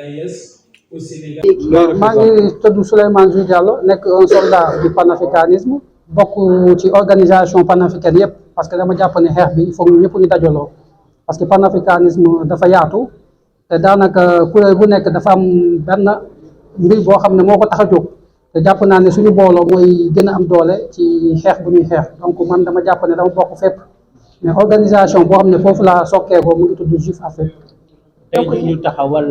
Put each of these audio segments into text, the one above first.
AES au Sénégal. maa ngi tudd Souleymane Jules Diallo nekk un soldat du panafricanisme bokk ci organisation panafricaine yëpp parce que dama jàpp ne xeex bi il faut ñëpp ñu dajaloo parce que panafricanisme dafa yaatu te daanaka kuréel bu nekk dafa am benn mbir boo xam ne moo ko tax a jóg te jàpp naa ne suñu booloo mooy gën a am doole ci xeex bu ñuy xeex donc man dama jàpp ne dama bokk fépp mais organisation boo xam ne foofu laa sokkeekoo mu ngi tudd JIF Afrique. tey jii ñu taxawal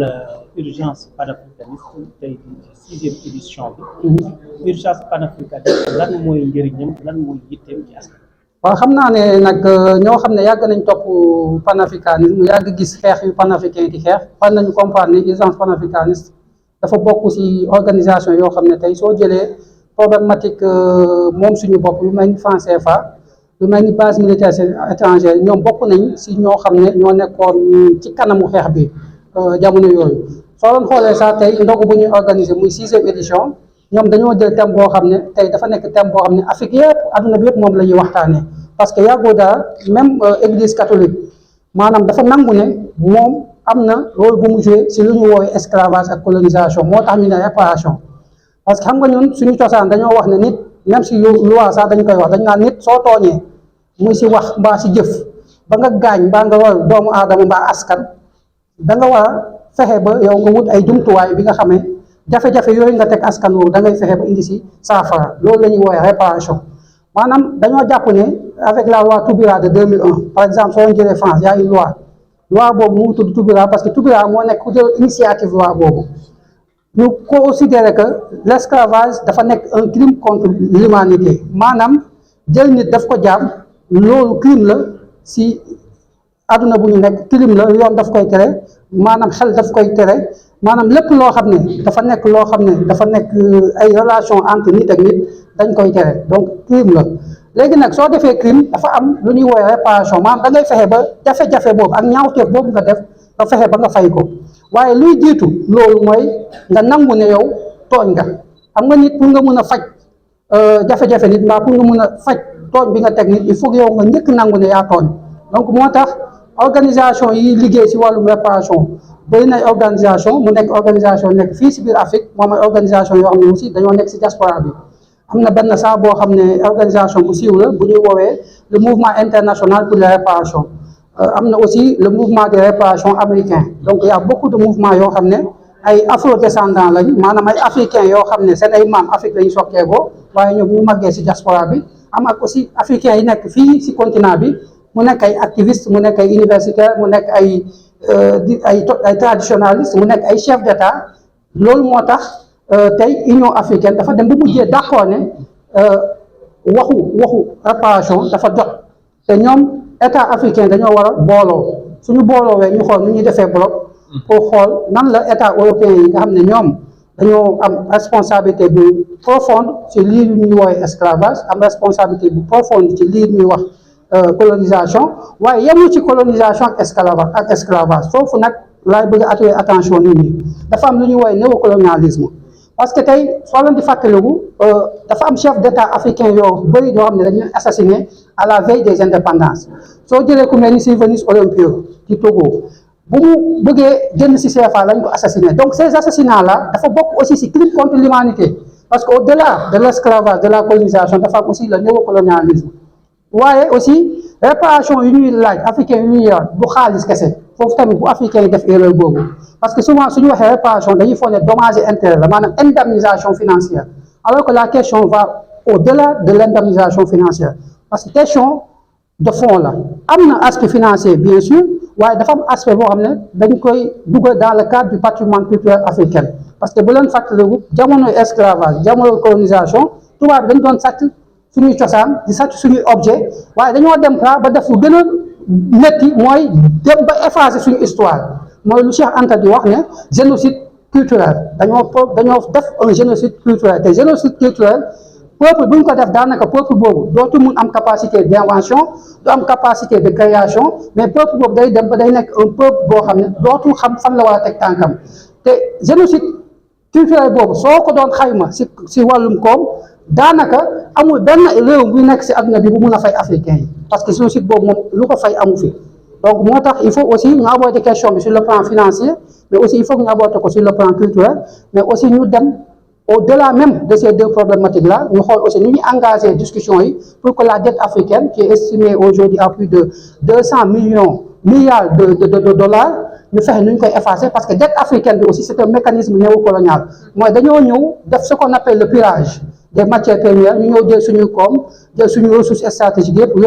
urgence panafricaniste tey jii 6e édition bi. urgence panafricaniste lan mooy njëriñam lan mooy yitteem ci askan. waaw xam naa ne nag ñoo xam ne yàgg nañ topp panafricanisme yàgg gis xeex yu panafricain di xeex fan nañu comprendre ni urgence panafricaniste dafa bokk ci organisation yoo xam ne tey soo jëlee problématique moom suñu bopp yu mel ni franc CFA yu mel ni base militaire étrangère ñoom bokk nañ ci ñoo xam ne ñoo nekkoon ci kanamu xeex bi jamono yooyu soo doon xoolee sax tey ndogu bu ñuy organiser muy 6e édition ñoom dañoo jël thème boo xam ne tey dafa nekk thème boo xam ne Afrique yëpp adduna bi yëpp moom la ñuy waxtaanee parce que yàggoo daa même église catholique maanaam dafa nangu ne moom am na rôle bu mu joué si lu ñu woowee esclavage ak colonisation moo tax ñu ne réparation parce que xam nga ñun suñu cosaan dañoo wax ne nit même si loi sax dañ koy wax dañ naan nit soo tooñee muy si wax mbaa si jëf ba nga gaañ mbaa nga war doomu aadama mbaa askan da nga war a fexe ba yow nga wut ay jumtuwaay bi nga xamee jafe-jafe yooyu nga teg askan woowu da ngay fexe ba indi si saafara loolu la ñuy woowee réparation maanaam dañoo jàpp ne avec la loi Toubira de 2001 par exemple soo jëlee France y a une loi boobu mu ngi tudd Toubira parce que Toubira moo nekk ku jël initiative loi boobu ñu considérer que l' esclavage dafa nekk un crime contre l'humanité maanaam jël nit daf ko jaam loolu crime la si àdduna bu ñu nekk crime la yoon daf koy tere maanaam xel daf koy tere maanaam lépp loo xam ne dafa nekk loo xam ne dafa nekk ay relation entre nit ak nit dañ koy tere donc crime la léegi nag soo defee crime dafa am lu ñuy woowee réparation maanaam da ngay fexe ba jafe-jafe boobu ak ñaawteef boobu nga def nga fexe ba nga fay ko waaye luy jiitu loolu mooy nga nangu ne yow tooñ nga xam nga nit pour nga mun a faj jafe-jafe nit mbaa pour nga mun a faj tooñ bi nga teg nit il faut que yow nga njëkk nangu ne yaa tooñ donc moo tax organisation yi liggéey si wàllum réparation bëri na organisation mu nekk organisation nekk fii si biir Afrique moom ay organisation yoo xam ne aussi dañoo nekk si diaspora bi am na benn saa boo xam ne organisation bu siiw la bu ñuy woowee le mouvement international pour les réparations am na aussi le mouvement des réparations américain donc il y a beaucoup de mouvements yoo xam ne ay afro-descendants lañ maanaam ay africains yoo xam ne seen ay maam Afrique lañu sokkeekoo waaye ñoom ñu màggee si diaspora bi am ak aussi africains yi nekk fii si continent bi mu nekk ay activistes mu nekk ay universitaires mu nekk ay traditionalistes mu nekk ay chefs d'État loolu moo tax tey Union africaine dafa dem ba mujjee d'accord ne waxu réparation dafa jot te ñoom état africain dañoo war a booloo suñu booloowee ñu xool nu ñuy defee bloc pour xool nan la état européen yi nga xam ne ñoom dañoo am responsabilité bu profonde ci lii ñuy woowee esclavage am responsabilité bu profonde ci lii ñuy wax colonisation waaye yemul ci colonisation ak esclavage foofu nag laay bëgg a attirer attention nit ñi dafa am lu ñuy woowee néocolonialisme parce que tey soo leen di fàttaliku dafa am chef d'état africain yoo bëri yoo xam ne dañuy assassiné à la veille des indépendances soo jëlee ku mel ni Sylvanus Olympio ci Togo bu mu bëggee génn si CFA lañ ko assassiné donc ces assassinats là dafa bokk aussi si crime contre l'humanité parce que au-delà de l'esclavage de la colonisation dafa am aussi le néocolonialisme waaye aussi réparation yu ñuy laaj africain yu ñuy yor du xaalis kese foofu tamit bu africain yi def erreur boobu parce que souvent suñu waxee réparation dañuy foog ne dommage et intérêt la maanaam indemnisation financière alors que la question va au-delà de l'indemnisation financière parce que question de fond la am na aspect financier bien sûr waaye dafa am aspect boo xam ne dañ koy dugal dans le cadre du patrimoine culturel africain parce que bu leen fàttaliku jamonoy esclavage jamonoy colonisation tubaab bi dañ doon sàcc suñuy cosaan di sàcc suñuy objet waaye dañoo dem ba def lu gën a métti mooy dem ba effacer suñu histoire mooy lu Cheikh Anta di wax ne génocide culturel dañoo def un génocide culturel te génocide culturel peuple bu ñu ko def daanaka peuple boobu dootu mun am capacité d'invention du am capacité de création mais peuple boobu day dem ba day nekk un peuple boo xam ne dootul xam fan la war a teg tànkam te génocide culturel boobu soo ko doon xayma si wàllum koom daanaka amul benn réew bu nekk si adduna bi bu mun a fay africain yi parce que génocide boobu moom lu ko fay amu fi Donc il faut aussi nous aborder des questions sur le plan financier, mais aussi il faut que nous abordions sur le plan culturel, mais aussi nous donner au-delà même de ces deux problématiques-là, nous avons aussi engagé des discussions pour que la dette africaine, qui est estimée aujourd'hui à plus de 200 milliards de dollars, nous faisons effacer parce que la dette africaine aussi, c'est un mécanisme néocolonial. Moi, nous avons ce qu'on appelle le pillage des matières premières, nous avons des ressources stratégiques pour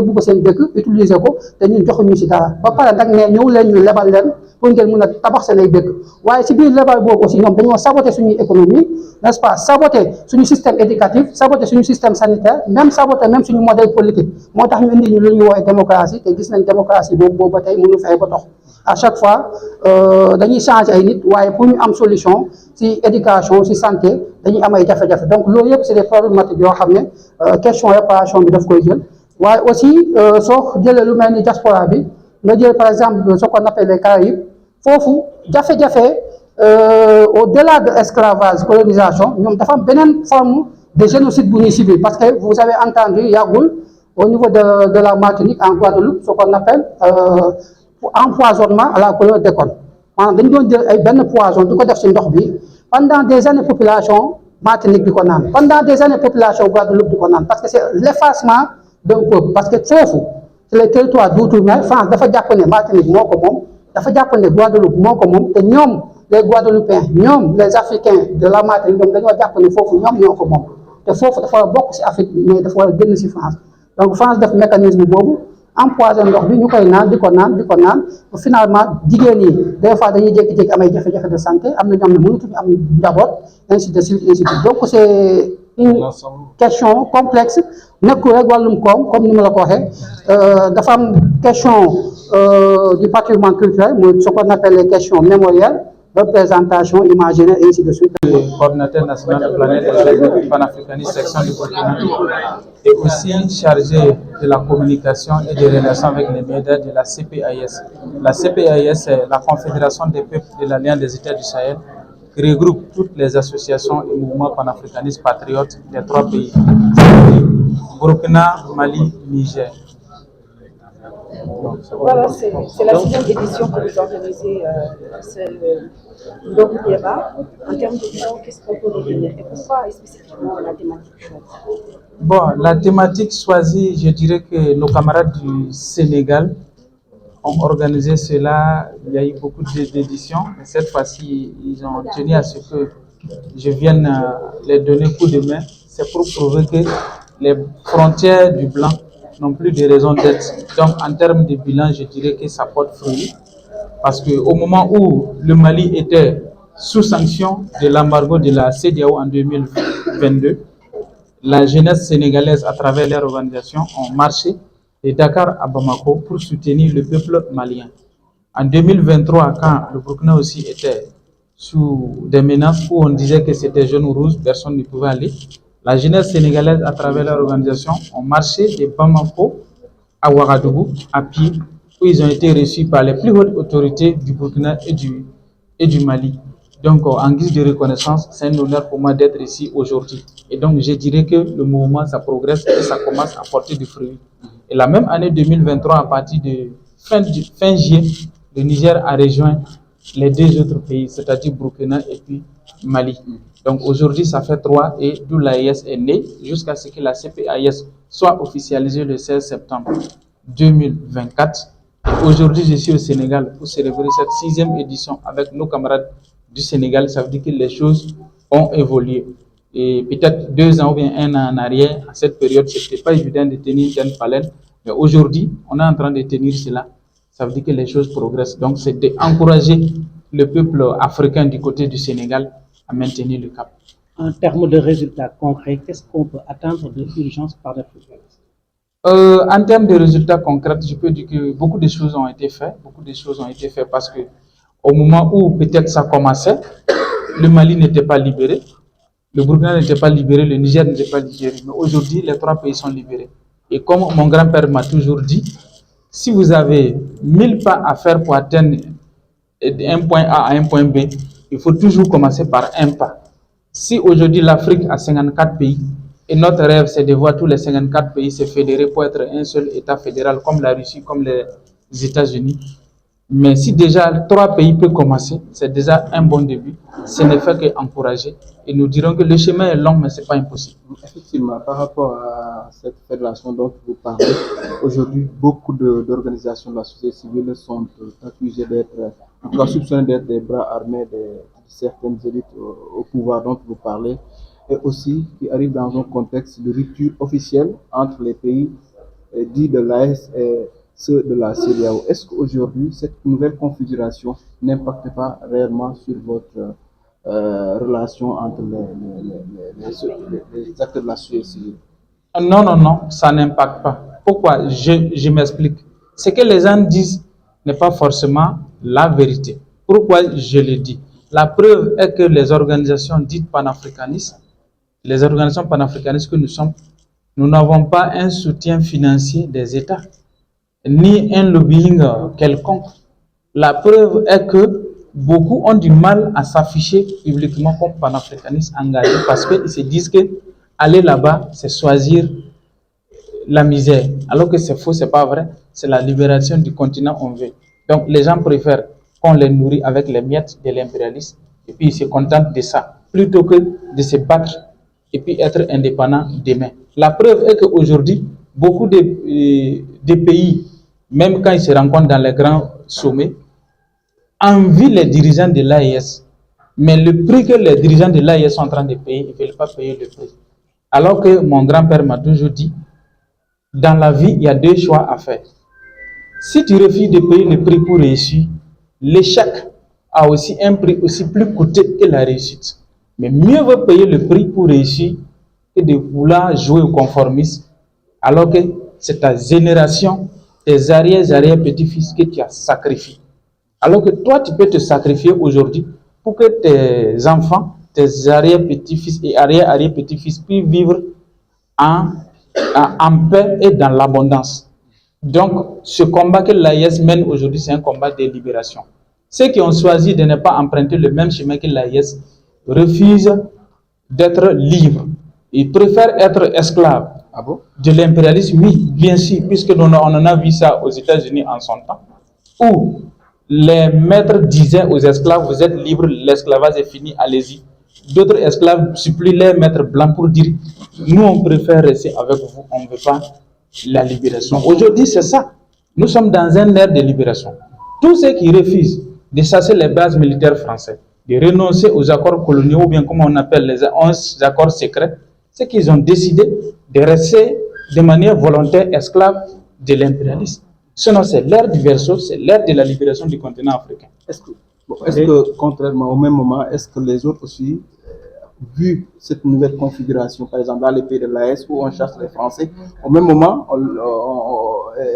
utiliser ko te ñun joxuñu ci dara ba paré nak né ñew leen ñu lebal leen pour ngeen mëna tabax seen ay dëkk waye ci biir lebal boobu aussi ñoom dañoo saboter suñu économie, n'est-ce pas, saboter suñu système éducatif, saboter suñu système sanitaire, même saboter même suñu modèle politique. Moo tax ñu indi ñu lu ñuy woowee démocratie te gis nañ démocratie boobu ba tey mënu fexe ba dox. À chaque fois dañuy changer ay nit waye pour ñu am solution ci éducation ci santé dañuy am ay jafe-jafe. Donc loolu yëpp c'est des problématiques yoo xam ne question réparation bi daf koy jël. waaye aussi soo jëlee lu mel ni diaspora bi nga jël par exemple ce qu'on appelle les Caraïbes foofu jafe-jafe au-delà de esclavage colonisation ñoom dafa am beneen forme de génocide bu ñuy subir parce que vous avez entendu yàggul au niveau de la Martinique en Guadeloupe ce qu'on appelle empoisonnement à la couleur d'école. maanaam dañu doon jël ay benn poison di ko def ci ndox bi pendant des années population Martinique di ko naan pendant des années population Guadeloupe di ko naan parce que c'est l'effacement d'un peuple parce que foofu c'est le territoire d'outre-mer. France dafa jàpp ne Martinique moo ko moom dafa jàpp ne Guadeloupe moo ko moom te ñoom les Guadeloupéens ñoom les Africains de la Martinique ñoom dañoo jàpp ne foofu ñoom ñoo ko moom te foofu dafa war a bokk ci Afrique mais dafa war a génn ci France. Donc France def mécanisme boobu empoisonné ndox bi ñu koy naan di ko naan finalement jigéen ñi des fois dañuy jékki-jékki am ay jafe-jafe de santé am na ñoom ne mënatuñu am njaboot ainsi de suite ainsi de suite. Donc c'est une question complexe nekkul rek wàllum koom comme ni ma la ko waxee dafa am question du patrimoine culturel mooy ce qu'on appelle les questions mémorielles, représentation, imaginaire et ainsi de suite. Le coordinateur national de Planète du panafricanisme section du Burkina est aussi chargé de la communication et des relations avec les médias de la CPAIS. La CPAIS est la Confédération des peuples de l'Alliance des États du Sahel qui regroupe toutes les associations et mouvements panafricanistes patriotes des trois pays, Burkina, Mali, Niger. Voilà, c'est la 6e édition que vous organisez, c'est le Ndogoudiéba. En termes de bilan, qu'est-ce qu'on peut retenir et pourquoi spécifiquement la thématique choisie? Bon, la thématique choisie, je dirais que nos camarades du Sénégal ont organisé cela. Il y a eu beaucoup d'éditions, mais cette fois-ci, ils ont tenu à ce que je vienne les donner coup de main. C'est pour prouver que les frontières du blanc n'ont plus de raison d'être. Donc, en termes de bilan, je dirais que ça porte fruit. Parce qu'au moment où le Mali était sous sanction de l'embargo de la CEDEAO en 2022, la jeunesse sénégalaise, à travers leur organisation, ont marché de Dakar à Bamako pour soutenir le peuple malien. En 2023, quand le Burkina aussi était sous des menaces où on disait que c'était jaune ou rouge, personne ne pouvait aller, la jeunesse sénégalaise, à travers leur organisation, ont marché de Bamako à Ouagadougou à pied, où ils ont été reçus par les plus hautes autorités du Burkina et du Mali. Donc, en guise de reconnaissance, c'est un honneur pour moi d'être ici aujourd'hui. Et donc, je dirais que le mouvement, ça progresse et ça commence à porter du fruit. Et la même année 2023, à partir de fin juillet, le Niger a rejoint les deux autres pays, c'est-à-dire Burkina et puis Mali. Donc aujourd'hui, ça fait 3 et d'où l'AES est né jusqu'à ce que la CPAIS soit officialisée le 16 septembre 2024. Aujourd'hui, je suis au Sénégal pour célébrer cette 6e édition avec nos camarades du Sénégal. Ça veut dire que les choses ont évolué. Et peut-être 2 ans ou bien 1 an en arrière, à cette période, ce n'était pas évident de tenir une paleine. Mais aujourd'hui, on est en train de tenir cela. Ça veut dire que les choses progressent. Donc, c'est d'encourager le peuple africain du côté du Sénégal à maintenir le cap. En termes de résultats concrets, qu'est-ce qu'on peut attendre de l'urgence panafricaine? En termes de résultats concrets, je peux dire que beaucoup de choses ont été faites. Beaucoup de choses ont été faites parce que au moment où peut-être ça commençait, le Mali n'était pas libéré, le Burkina n'était pas libéré, le Niger n'était pas libéré. Mais aujourd'hui, les 3 pays sont libérés. Et comme mon grand-père m'a toujours dit, si vous avez 1000 pas à faire pour atteindre un point A à un point B, il faut toujours commencer par un pas. Si aujourd'hui l'Afrique a 54 pays, et notre rêve c'est de voir tous les 54 pays se fédérer pour être un seul État fédéral comme la Russie, comme les États-Unis. Mais si déjà 3 pays peuvent commencer, c'est déjà un bon début. Ce ne fait qu'encourager. Et nous dirons que le chemin est long, mais ce n'est pas impossible. Effectivement, par rapport à cette fédération dont vous parlez, aujourd'hui, beaucoup d'organisations de la société civile sont accusées d'être, en tout cas soupçonnées d'être des bras armés de certaines élites au pouvoir dont vous parlez, et aussi qui arrivent dans un contexte de rupture officielle entre les pays dits de l'AES et ceux de la CEDEAO. Est-ce qu'aujourd'hui, cette nouvelle configuration n'impacte pas réellement sur votre relation entre les acteurs de la société civile? Non, non, non, ça n'impacte pas. Pourquoi? Je m'explique. Ce que les gens disent n'est pas forcément la vérité. Pourquoi je le dis? La preuve est que les organisations dites panafricanistes, les organisations panafricanistes que nous sommes, nous n'avons pas un soutien financier des États, ni un lobbying quelconque. La preuve est que beaucoup ont du mal à s'afficher publiquement comme panafricanistes engagés parce qu'ils se disent que aller là-bas, c'est choisir la misère. Alors que c'est faux, c'est pas vrai. C'est la libération du continent on veut. Donc les gens préfèrent qu'on les nourrit avec les miettes de l'impérialisme et puis ils se contentent de ça plutôt que de se battre et puis être indépendants demain. La preuve est qu'aujourd'hui, beaucoup de pays, même quand ils se rencontrent dans les grands sommets, envient les dirigeants de l'AES. Mais le prix que les dirigeants de l'AES sont en train de payer, ils ne veulent pas payer le prix. Alors que mon grand-père m'a toujours dit, dans la vie, il y a 2 choix à faire. Si tu refuses de payer le prix pour réussir, l'échec a aussi un prix aussi plus coûteux que la réussite. Mais mieux vaut payer le prix pour réussir que de vouloir jouer au conformisme, alors que c'est ta génération, tes arrière-petits-fils que tu as sacrifié. Alors que toi, tu peux te sacrifier aujourd'hui pour que tes enfants, tes arrière-petits-fils et arrière-petits-fils puissent vivre en paix et dans l'abondance. Donc, ce combat que l'AES mène aujourd'hui, c'est un combat de libération. Ceux qui ont choisi de ne pas emprunter le même chemin que l'AES refusent d'être libres. Ils préfèrent être esclaves. Ah bon? De l'impérialisme, oui, bien sûr, puisque on en a vu ça aux États-Unis en son temps, où les maîtres disaient aux esclaves, vous êtes libres, l'esclavage est fini, allez-y. D'autres esclaves supplient les maîtres blancs pour dire, nous on préfère rester avec vous, on ne veut pas la libération. Aujourd'hui, c'est ça. Nous sommes dans un ère de libération. Tous ceux qui refusent de chasser les bases militaires françaises, de renoncer aux accords coloniaux, ou bien comme on appelle les 11 accords secrets, c'est qu'ils ont décidé de rester de manière volontaire esclaves de l'impérialisme. Sinon, c'est l'ère du verseau, c'est l'ère de la libération du continent africain. Est-ce que, contrairement au même moment, est-ce que les autres aussi, vu cette nouvelle configuration, par exemple dans les pays de l'AES où on chasse les Français, au même moment,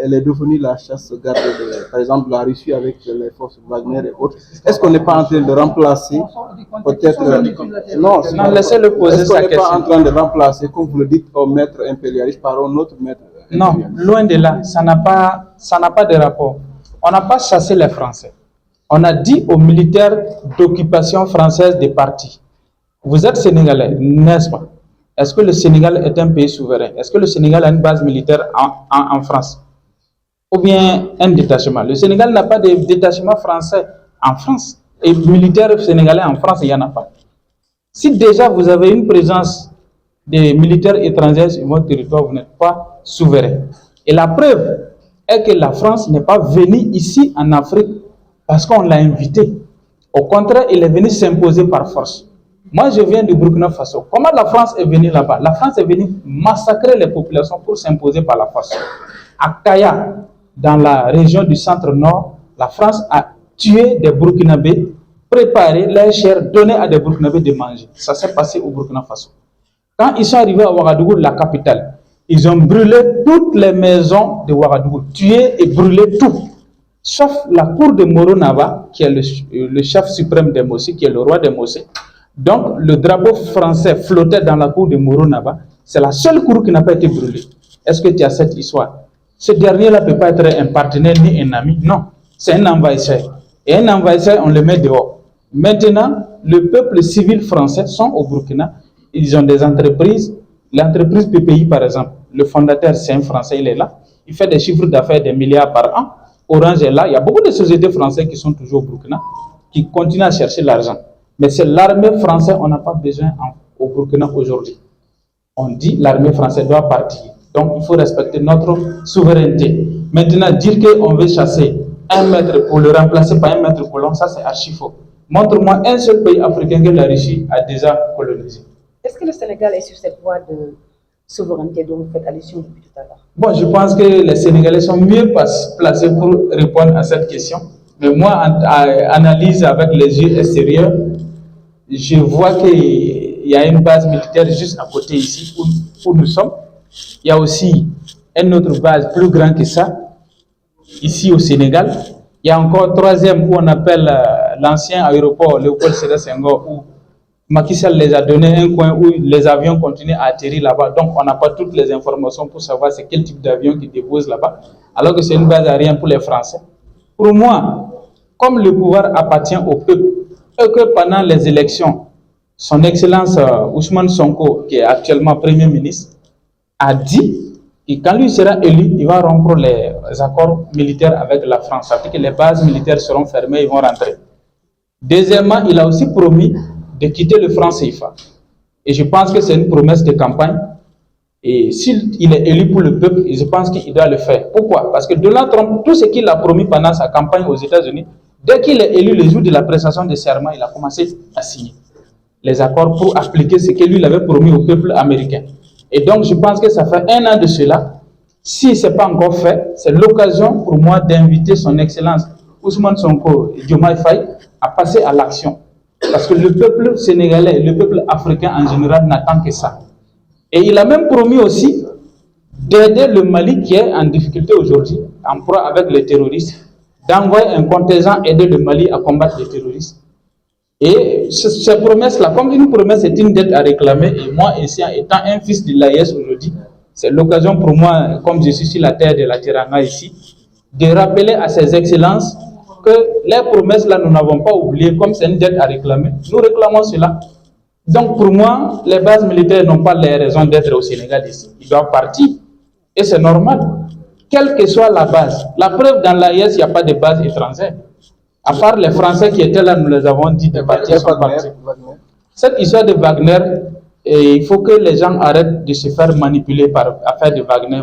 elle est devenue la chasse gardée, par exemple la Russie avec les forces Wagner et autres. Est-ce qu'on n'est pas en train de remplacer, peut-être, non, laissez-le poser sa question. Est-ce qu'on n'est pas en train de remplacer, comme vous le dites, un maître impérialiste par un autre maître impérialiste? Non, loin de là, ça n'a pas de rapport. On n'a pas chassé les Français. On a dit aux militaires d'occupation française des partis, vous êtes Sénégalais, n'est-ce pas? Est-ce que le Sénégal est un pays souverain? Est-ce que le Sénégal a une base militaire en France? Ou bien un détachement? Le Sénégal n'a pas de détachement français en France. Et militaire sénégalais en France, il n'y en a pas. Si déjà vous avez une présence des militaires étrangers sur votre territoire, vous n'êtes pas souverain. Et la preuve est que la France n'est pas venue ici en Afrique parce qu'on l'a invité. Au contraire, il est venu s'imposer par force. Moi, je viens du Burkina Faso. Comment la France est venue là-bas? La France est venue massacrer les populations pour s'imposer par la force. À Kaya, dans la région du centre-nord, la France a tué des Burkinabés, préparé les chairs, donné à des Burkinabés de manger. Ça s'est passé au Burkina Faso. Quand ils sont arrivés à Ouagadougou, la capitale, ils ont brûlé toutes les maisons de Ouagadougou, tué et brûlé tout. Sauf la cour de Moro Nava, qui est le chef suprême des Mossé, qui est le roi des Mossé. Donc, le drapeau français flottait dans la cour de Moro Nava. C'est la seule cour qui n'a pas été brûlée. Est-ce que tu as cette histoire? Ce dernier-là ne peut pas être un partenaire ni un ami. Non, c'est un envahisseur. Et un envahisseur, on le met dehors. Maintenant, le peuple civil français sont au Burkina. Ils ont des entreprises. L'entreprise PPI, par exemple, le fondateur, c'est un Français, il est là. Il fait des chiffres d'affaires de milliards par an. Orange est là. Il y a beaucoup de sociétés françaises qui sont toujours au Burkina, qui continuent à chercher l'argent. Mais c'est l'armée française, on n'a pas besoin au Burkina aujourd'hui. On dit l'armée française doit partir. Donc il faut respecter notre souveraineté. Maintenant, dire qu'on veut chasser un maître pour le remplacer par un maître colon, ça c'est archi faux. Montre-moi un seul pays africain que la Russie a déjà colonisé. Est-ce que le Sénégal est sur cette voie de souveraineté dont vous faites allusion depuis tout à l'heure? Bon, je pense que les Sénégalais sont mieux placés pour répondre à cette question. Mais moi, en analyse avec les yeux extérieurs, je vois qu'il y a une base militaire juste à côté ici où nous sommes. Il y a aussi une autre base plus grande que ça, ici au Sénégal. Il y a encore un troisième où on appelle l'ancien aéroport Léopold Sédar Senghor, où Macky Sall les a donné un coin où les avions continuent à atterrir là-bas. Donc on n'a pas toutes les informations pour savoir c'est quel type d'avion qui dépose là-bas, alors que c'est une base aérienne pour les Français. Pour moi, comme le pouvoir appartient au peuple, et que pendant les élections, son Excellence Ousmane Sonko, qui est actuellement Premier ministre, a dit que quand lui sera élu, il va rompre les accords militaires avec la France. Ça veut dire que les bases militaires seront fermées, ils vont rentrer. Deuxièmement, il a aussi promis de quitter le franc CFA. Et je pense que c'est une promesse de campagne. Et s'il est élu pour le peuple, je pense qu'il doit le faire. Pourquoi? Parce que Donald Trump, tout ce qu'il a promis pendant sa campagne aux États-Unis, dès qu'il est élu le jour de la prestation de serment, il a commencé à signer les accords pour appliquer ce que lui avait promis au peuple américain. Et donc, je pense que ça fait 1 an de cela. Si ce n'est pas encore fait, c'est l'occasion pour moi d'inviter son Excellence Ousmane Sonko et Diomaye Faye à passer à l'action. Parce que le peuple sénégalais et le peuple africain en général n'attend que ça. Et il a même promis aussi d'aider le Mali qui est en difficulté aujourd'hui, en proie avec les terroristes, d'envoyer un contingent aider le Mali à combattre les terroristes. Et ces promesses-là, comme une promesse est une dette à réclamer, et moi, ici, étant un fils de l'AIS aujourd'hui, c'est l'occasion pour moi, comme je suis sur la terre de la Tirana ici, de rappeler à ses excellences que les promesses-là, nous n'avons pas oublié, comme c'est une dette à réclamer, nous réclamons cela. Donc pour moi, les bases militaires n'ont pas les raisons d'être au Sénégal ici. Ils doivent partir. Et c'est normal. Quelle que soit la base. La preuve, dans l'AIS, il n'y a pas de base étrangère. À part les Français qui étaient là, nous les avons dit de partir. Cette histoire de Wagner, il faut que les gens arrêtent de se faire manipuler par affaire de Wagner.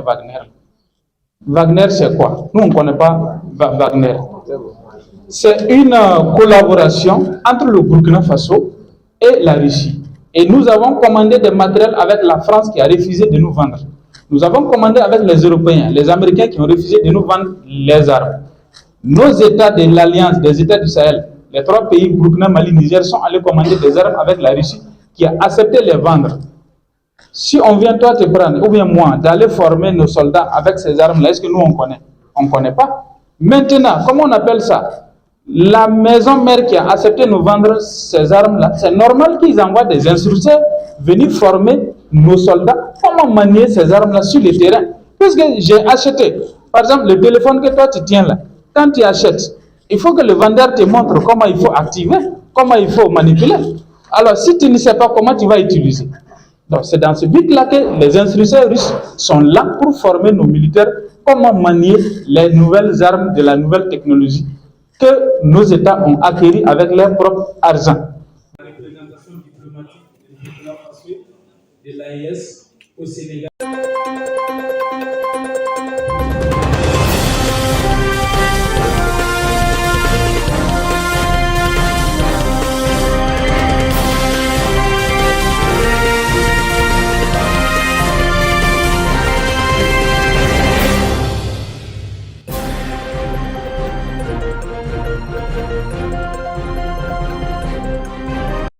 Wagner, c'est quoi? Nous, on ne connaît pas Wagner. C'est une collaboration entre le Burkina Faso et la Russie. Et nous avons commandé des matériels avec la France qui a refusé de nous vendre. Nous avons commandé avec les Européens, les Américains qui ont refusé de nous vendre les armes. Nos États de l'Alliance, des États du Sahel, les 3 pays, Burkina, Mali, Niger, sont allés commander des armes avec la Russie qui a accepté de les vendre. Si on vient toi te prendre, ou bien moi, d'aller former nos soldats avec ces armes-là, est-ce que nous on connaît? On ne connaît pas. Maintenant, comment on appelle ça? La maison mère qui a accepté de nous vendre ces armes-là, c'est normal qu'ils envoient des instructeurs venir former nos soldats comment manier ces armes-là sur le terrain. Puisque j'ai acheté, par exemple, le téléphone que toi tu tiens là, quand tu achètes, il faut que le vendeur te montre comment il faut activer, comment il faut manipuler. Alors, si tu ne sais pas comment tu vas utiliser. Donc, c'est dans ce but-là que les instructeurs russes sont là pour former nos militaires comment manier les nouvelles armes de la nouvelle technologie que nos États ont acquis avec leur propre argent. La représentation diplomatique du Burkina Faso, de l'AES au Sénégal.